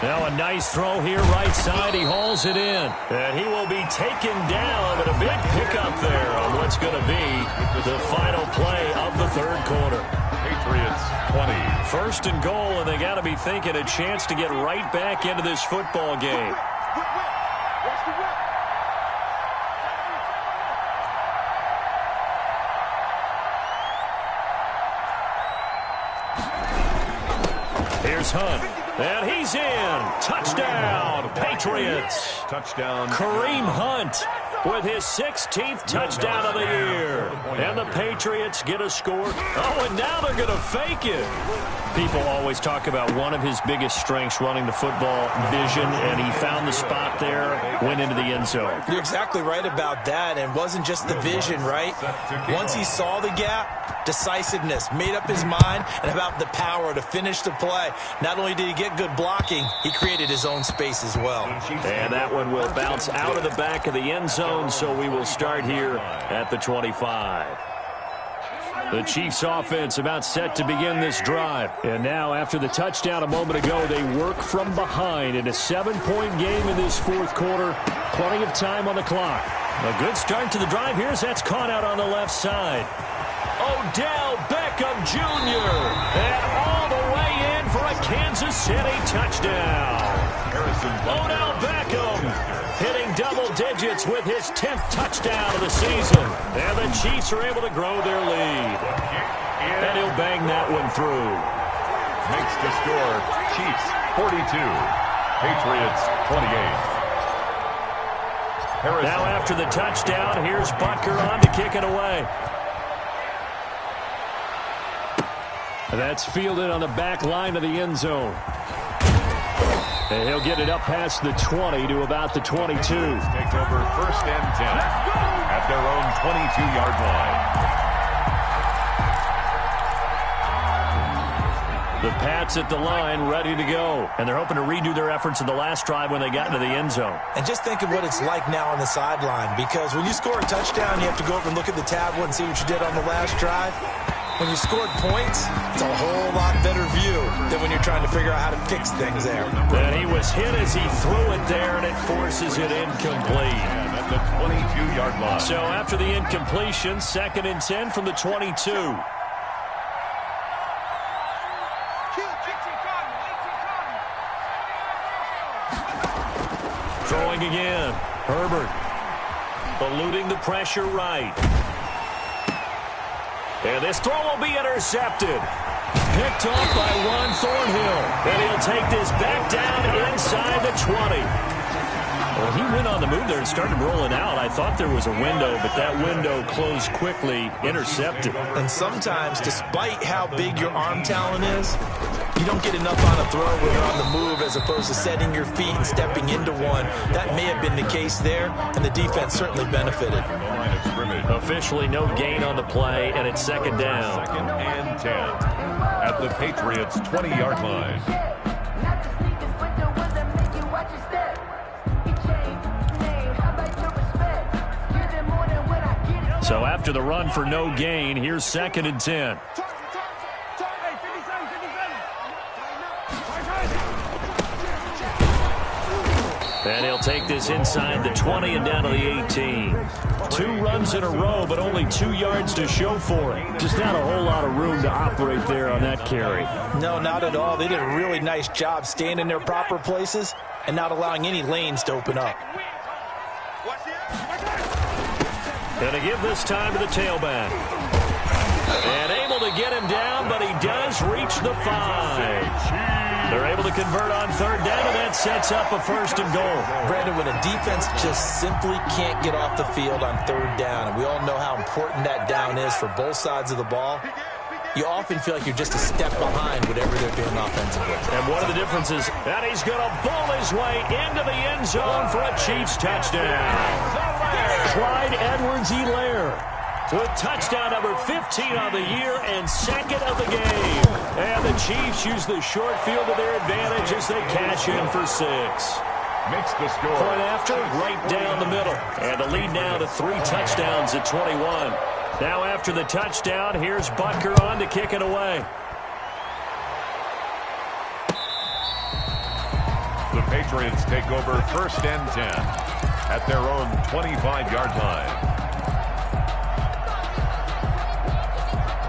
Now a nice throw here right side. He hauls it in. And he will be taken down, but a big pickup there on what's going to be the final play of the 3rd quarter. Patriots 20. 1st and goal, and they got to be thinking a chance to get right back into this football game. Here's Hunt. And he's in. Touchdown, Patriots. Touchdown. Kareem Hunt with his 16th touchdown of the year. And the Patriots get a score. Oh, and now they're going to fake it. People always talk about one of his biggest strengths, running the football, vision, and he found the spot there, went into the end zone. You're exactly right about that, and it wasn't just the vision, right? Once he saw the gap, decisiveness, made up his mind, and about the power to finish the play. Not only did he get good blocking, he created his own space as well. And that one will bounce out of the back of the end zone, so we will start here at the 25. The Chiefs offense about set to begin this drive. And now after the touchdown a moment ago, they work from behind in a 7-point game in this 4th quarter. Plenty of time on the clock. A good start to the drive here as that's caught out on the left side. Odell Beckham Jr. And all the way in for a Kansas City touchdown. Odell Beckham hitting double digits with his 10th touchdown of the season. And the Chiefs are able to grow their lead. And he'll bang that one through. Makes the score Chiefs 42, Patriots 28. Now after the touchdown, here's Butker on to kick it away. That's fielded on the back line of the end zone. And he'll get it up past the 20 to about the 22. Take over 1st and 10 at their own 22-yard line. The Pats at the line, ready to go. And they're hoping to redo their efforts in the last drive when they got into the end zone. And just think of what it's like now on the sideline, because when you score a touchdown, you have to go over and look at the tablet and see what you did on the last drive. When you scored points, it's a whole lot better view than when you're trying to figure out how to fix things there. And he was hit as he threw it there, and it forces it incomplete. At the 22-yard line. So after the incompletion, 2nd and 10 from the 22. Throwing again. Herbert. eluding the pressure right. And this throw will be intercepted. Picked off by Juan Thornhill. And he'll take this back down inside the 20. Well, he went on the move there and started rolling out. I thought there was a window, but that window closed quickly, intercepted. And sometimes, despite how big your arm talent is, you don't get enough on a throw when you're on the move as opposed to setting your feet and stepping into one. That may have been the case there, and the defense certainly benefited. Officially no gain on the play, and it's second down. 2nd and 10 at the Patriots' 20-yard line. So after the run for no gain, here's 2nd and 10. And he'll take this inside the 20 and down to the 18. 2 runs in a row, but only 2 yards to show for it. Just not a whole lot of room to operate there on that carry. No, not at all. They did a really nice job staying in their proper places and not allowing any lanes to open up. And to give this time to the tailback. And able to get him down, but he does reach the 5. They're able to convert on 3rd down, and that sets up a 1st and goal. Brandon, when a defense just simply can't get off the field on 3rd down, and we all know how important that down is for both sides of the ball, you often feel like you're just a step behind whatever they're doing offensively. And one of the differences, that he's going to bowl his way into the end zone for a Chiefs touchdown. Clyde Edwards-Helaire with touchdown number 15 on the year and 2nd of the game. And the Chiefs use the short field to their advantage as they cash in for 6. Makes the score. Point after, right down the middle. And the lead now to 3 touchdowns at 21. Now after the touchdown, here's Butker on to kick it away. The Patriots take over 1st and 10 at their own 25-yard line.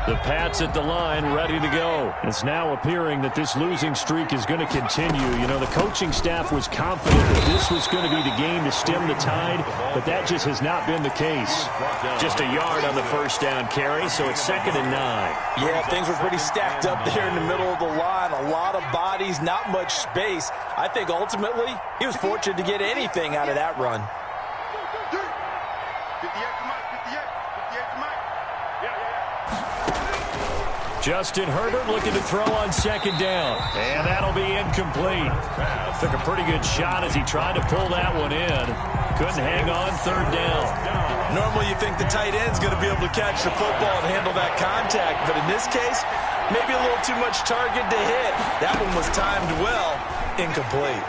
The Pats at the line, ready to go. It's now appearing that this losing streak is going to continue. You know, the coaching staff was confident that this was going to be the game to stem the tide, but that just has not been the case. Just a yard on the 1st down carry, so it's 2nd and 9. Yeah, things were pretty stacked up there in the middle of the line. A lot of bodies, not much space. I think ultimately he was fortunate to get anything out of that run. Justin Herbert looking to throw on 2nd down. And that'll be incomplete. Took a pretty good shot as he tried to pull that one in. Couldn't hang on 3rd down. Normally you think the tight end's going to be able to catch the football and handle that contact. But in this case, maybe a little too much target to hit. That one was timed well. Incomplete.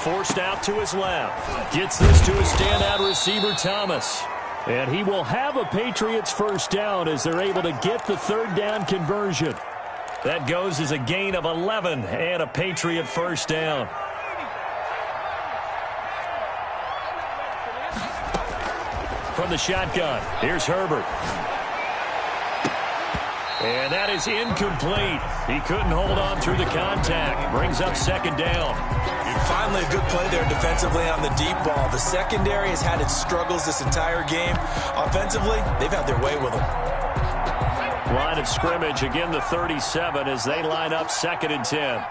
Forced out to his left. Gets this to his standout receiver, Thomas. And he will have a Patriots 1st down as they're able to get the 3rd down conversion. That goes as a gain of 11 and a Patriot 1st down. From the shotgun, here's Herbert. And that is incomplete. He couldn't hold on through the contact. Brings up 2nd down. Finally, a good play there defensively on the deep ball. The secondary has had its struggles this entire game. Offensively, they've had their way with them. Line of scrimmage, again the 37 as they line up 2nd and 10.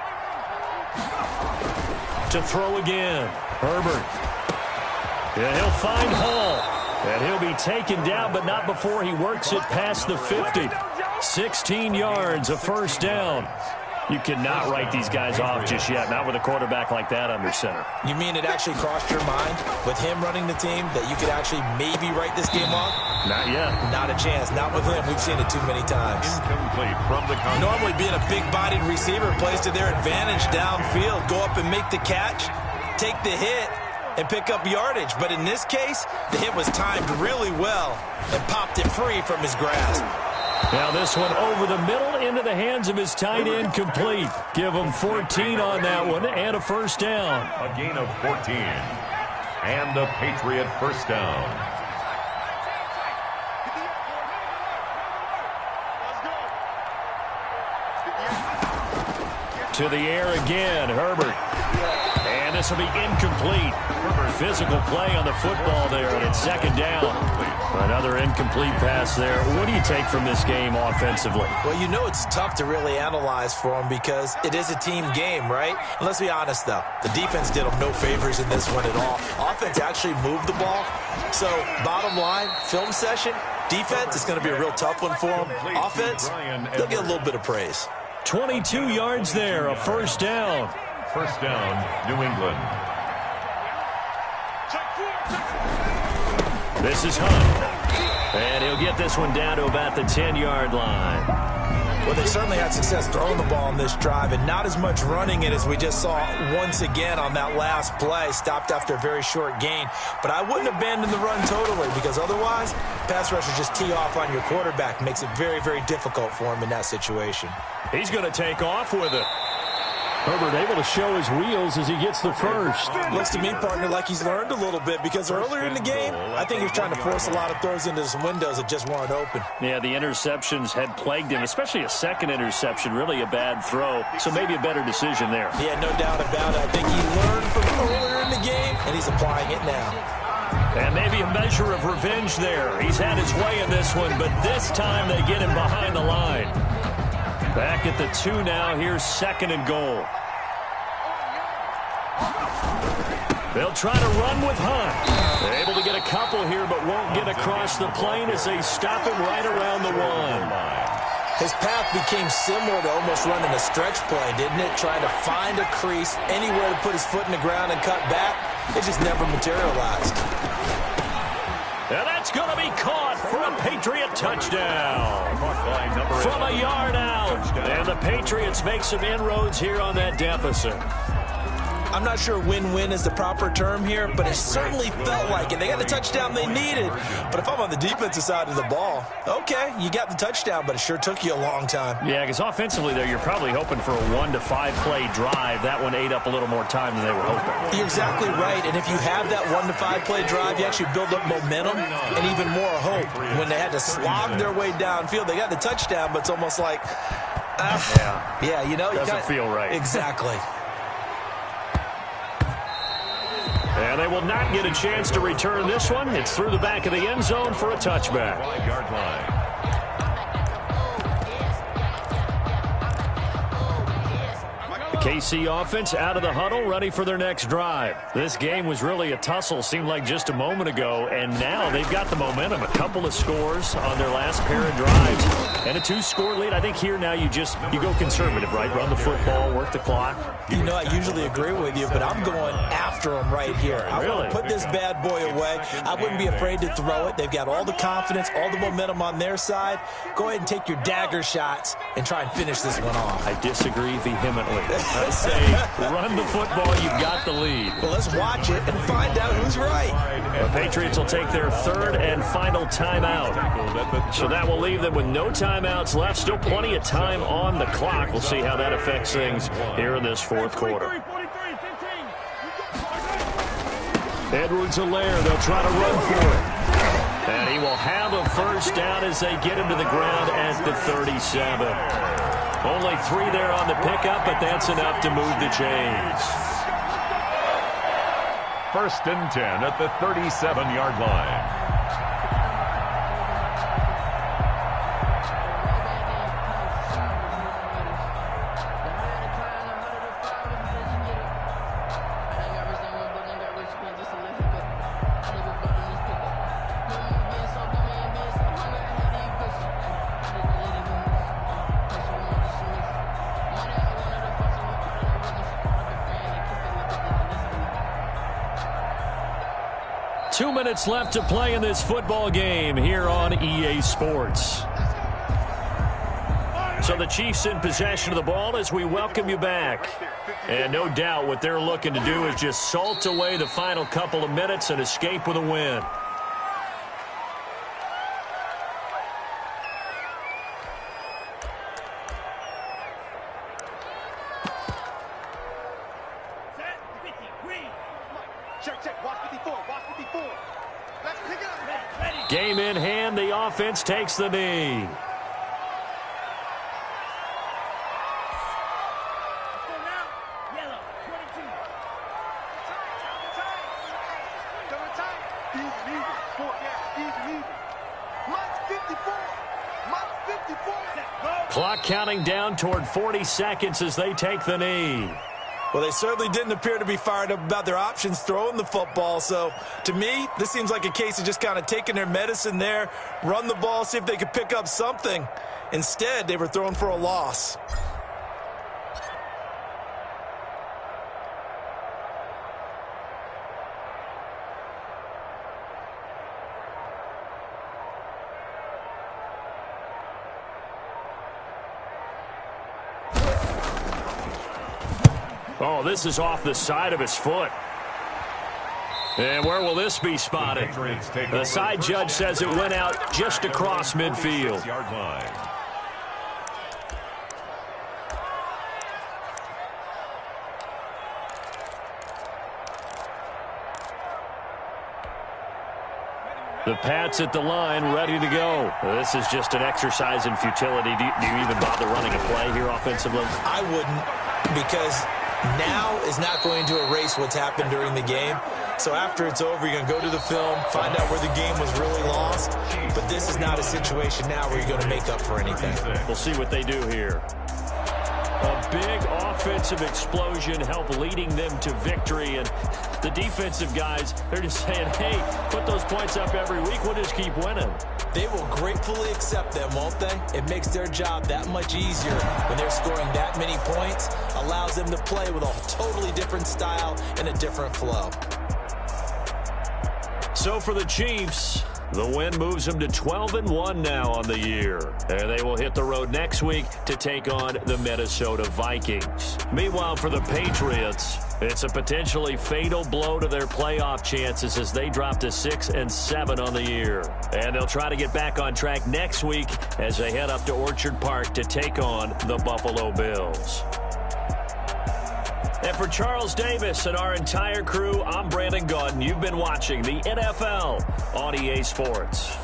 To throw again, Herbert. And he'll find Hall. And he'll be taken down, but not before he works it past the 50. 16 yards, a 1st down. You cannot write these guys off just yet, not with a quarterback like that under center. You mean it actually crossed your mind with him running the team that you could actually maybe write this game off? Not yet. Not a chance. Not with him. We've seen it too many times. Incomplete from the contact. Normally being a big-bodied receiver plays to their advantage downfield. Go up and make the catch, take the hit, and pick up yardage. But in this case, the hit was timed really well and popped it free from his grasp. Now this one over the middle into the hands of his tight end, complete. Give him 14 on that one and a 1st down. A gain of 14 and a Patriot 1st down. To the air again, Herbert. And this will be incomplete. Physical play on the football there, and it's second down. Another incomplete pass there. What do you take from this game offensively? Well, you know it's tough to really analyze for them because it is a team game, right? And let's be honest, though. The defense did them no favors in this one at all. Offense actually moved the ball. So, bottom line, film session, defense is going to be a real tough one for them. Offense, they'll get a little bit of praise. 22 yards there, a first down. First down, New England. This is Hunt. And he'll get this one down to about the 10-yard line. Well, they certainly had success throwing the ball on this drive and not as much running it as we just saw once again on that last play. Stopped after a very short gain. But I wouldn't abandon the run totally because otherwise, pass rushers just tee off on your quarterback. Makes it very, very difficult for him in that situation. He's going to take off with it. Herbert able to show his wheels as he gets the first. Looks to me, partner, like he's learned a little bit because earlier in the game, I think he was trying to force a lot of throws into some windows that just weren't open. Yeah, the interceptions had plagued him, especially a second interception, really a bad throw. So maybe a better decision there. Yeah, no doubt about it. I think he learned from earlier in the game, and he's applying it now. And maybe a measure of revenge there. He's had his way in this one, but this time they get him behind the line. Back at the 2 now. Here's second and goal. They'll try to run with Hunt. They're able to get a couple here, but won't get across the plane as they stop him right around the 1. His path became similar to almost running a stretch play, didn't it? Trying to find a crease, anywhere to put his foot in the ground and cut back. It just never materialized. And that's going to be caught for a Patriot touchdown. From a yard out. And the Patriots make some inroads here on that deficit. I'm not sure win-win is the proper term here, but it certainly felt like it. They got the touchdown they needed. But if I'm on the defensive side of the ball, okay, you got the touchdown, but it sure took you a long time. Yeah, because offensively there, you're probably hoping for a 1 to 5 play drive. That one ate up a little more time than they were hoping. You're exactly right. And if you have that 1 to 5 play drive, you actually build up momentum and even more hope. When they had to slog their way downfield, they got the touchdown, but it's almost like, yeah, you know, doesn't feel right. Exactly. And they will not get a chance to return this one. It's through the back of the end zone for a touchback. 5-yard line. KC offense out of the huddle, ready for their next drive. This game was really a tussle, seemed like just a moment ago, and now they've got the momentum. A couple of scores on their last pair of drives, and a 2-score lead. I think here now you go conservative, right? Run the football, work the clock. You know, I usually agree with you, but I'm going after them right here. I want to put this bad boy away. I wouldn't be afraid to throw it. They've got all the confidence, all the momentum on their side. Go ahead and take your dagger shots and try and finish this one off. I disagree vehemently. I say run the football, you've got the lead. Well, let's watch it and find out who's right. The Patriots will take their third and final timeout. So that will leave them with no timeouts left. Still plenty of time on the clock. We'll see how that affects things here in this fourth quarter. Edwards-Helaire, they'll try to run for it. And he will have a first down as they get him to the ground at the 37. Only 3 there on the pickup, but that's enough to move the chains. First and 10 at the 37-yard line. Minutes left to play in this football game here on EA Sports. So the Chiefs in possession of the ball as we welcome you back. And no doubt what they're looking to do is just salt away the final couple of minutes and escape with a win. Game in hand, the offense takes the knee. Even. Sport, yeah, even. Mike's 54. Mike's 54. Clock counting down toward 40 seconds as they take the knee. Well, they certainly didn't appear to be fired up about their options throwing the football. So, to me, this seems like a case of just kind of taking their medicine there, run the ball, see if they could pick up something. Instead, they were throwing for a loss. Oh, this is off the side of his foot. And where will this be spotted? The side judge says it went out just across midfield. The Pats at the line, ready to go. This is just an exercise in futility. Do you even bother running a play here offensively? I wouldn't, because now is not going to erase what's happened during the game. So after it's over, you're going to go to the film, find out where the game was really lost. But this is not a situation now where you're going to make up for anything. We'll see what they do here. A big offensive explosion helped leading them to victory. And the defensive guys, they're just saying, hey, put those points up every week. We'll just keep winning. They will gratefully accept them, won't they? It makes their job that much easier when they're scoring that many points. Allows them to play with a totally different style and a different flow. So for the Chiefs, the win moves them to 12-1 now on the year. And they will hit the road next week to take on the Minnesota Vikings. Meanwhile, for the Patriots, it's a potentially fatal blow to their playoff chances as they drop to 6-7 on the year. And they'll try to get back on track next week as they head up to Orchard Park to take on the Buffalo Bills. And for Charles Davis and our entire crew, I'm Brandon Gaudin. You've been watching the NFL on EA Sports.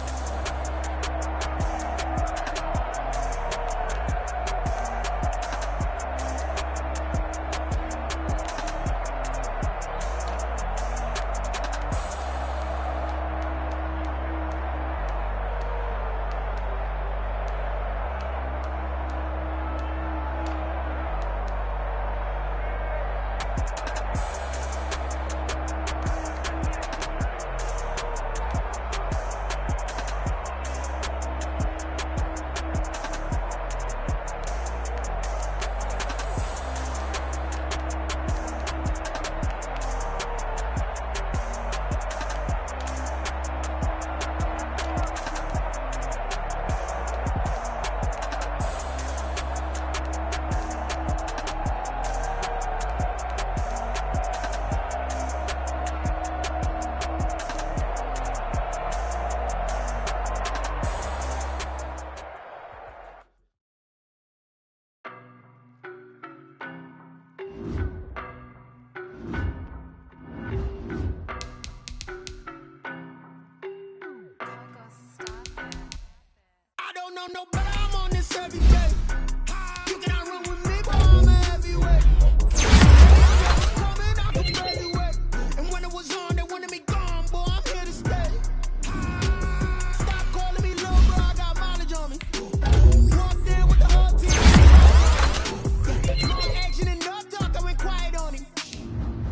No, but I'm on this every day. You cannot run with me, but I'm a heavyweight. Coming out the heavyweight. And when it was on, they wanted me gone, boy, I'm here to stay. Stop calling me little bro, I got mileage on me. Walked in with the whole team. More action and no talk, I went quiet on him.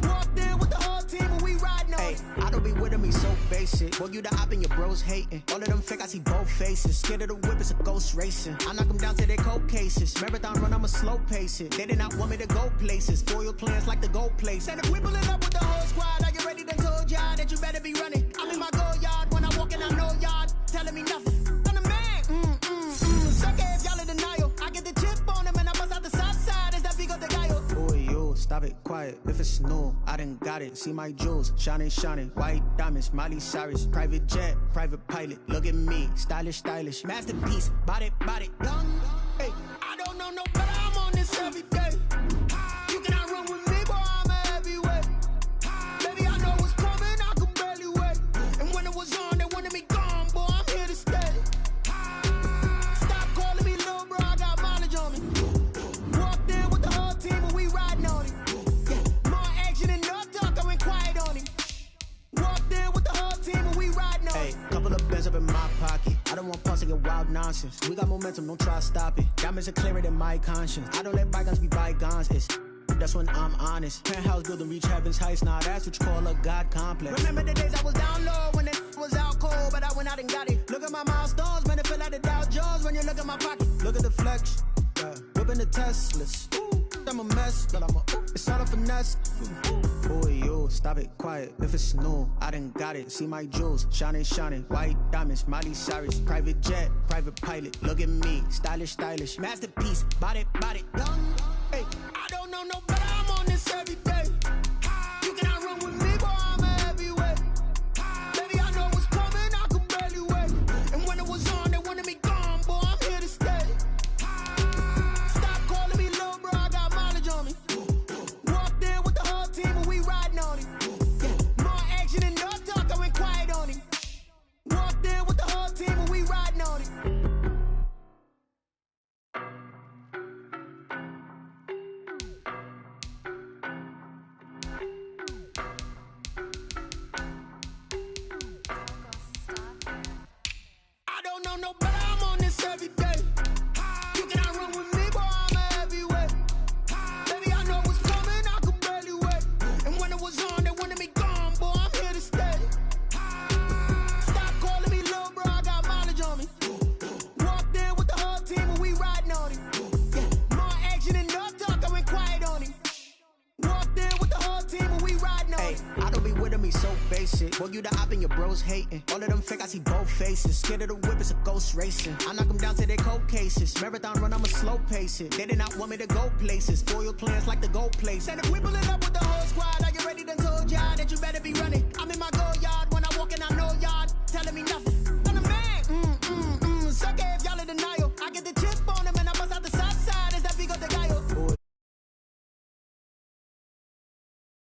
Walked in with the whole team and we riding on him. I don't be with him, he's so basic. Boy, you the op and your bros hating. All of them fake, I see both faces. Scared of the whip, it's a ghost racing. I knock them down to their cold cases. Marathon run, I'ma slow pace it. They did not want me to go places. Foil plans like the gold place. And if we pulling up with the whole squad, are you ready? Then told y'all that you better be running. I'm in my go yard when I walk in, I know y'all telling me nothing. I'm the man. Suck it if y'all in denial. I get the chip on them and I bust out the south side. Is that Vigo the guy? Boy, yo, stop it, quiet. If it's new, I done got it. See my jewels, shining, shining. White diamonds, Miley Cyrus. Private jet, private pilot. Look at me, stylish, stylish. Masterpiece, body, young. Hey, I don't know no better. I'm on this every day. You cannot run with me, boy, I'm a heavyweight. Baby, I know what's coming, I could barely wait. And when it was on, they wanted me gone, boy, I'm here to stay. Stop calling me little bro, I got mileage on me. Walked in with the whole team and we riding on him. More action and no talk, I went quiet on him. Walked in with the whole team and we nonsense. We got momentum, don't try to stop it. Diamonds are clearer than my conscience. I don't let bygones be bygones. That's when I'm honest. Penthouse building, reach heaven's heights. Now that's what you call a God complex. Remember the days I was down low when it was out cold, but I went out and got it. Look at my milestones, man, it feel like the Dow Jones when you look at my pocket. Look at the flex, whipping the Teslas. I'm a mess, but it's all a finesse. Boy, you, stop it, quiet. If it's new, I done got it. See my jewels, shining, white diamonds, Miley Cyrus. Private jet, private pilot. Look at me, stylish, masterpiece. Body, young. Hey, I don't know no better. I'm on this every day. You cannot run with me, boy. I'm a heavyweight. Baby, I know what's coming. I could barely wait. And when it was on, they wanted me gone, boy. I'm here to stay. Stop calling me little bro. I got mileage on me. Walked in with the whole team and we riding on it. More action and no talk. I went quiet on it. Walked in with the whole team and we riding on it. No better, I'm on this every day. You cannot run with me, boy, I'm a heavyweight. Baby, I know what's coming, I could barely wait. And when it was on, they wanted me gone, boy, I'm here to stay. Stop calling me little bro, I got mileage on me. Walked in with the whole team and we riding on it. More action and no talk, I went quiet on it. Walked in with the whole team and we riding on it. I don't be with me so basic. Boy, you the op and your bros hating. All of them fake, I see both faces. Scared of the whip, it's a ghost racing. I knock them down to their cold cases. Marathon run, I'ma slow pace it. They did not want me to go places. Foil plans like the gold place. And if we pull it up with the whole squad, are you ready? Done told y'all that you better be running.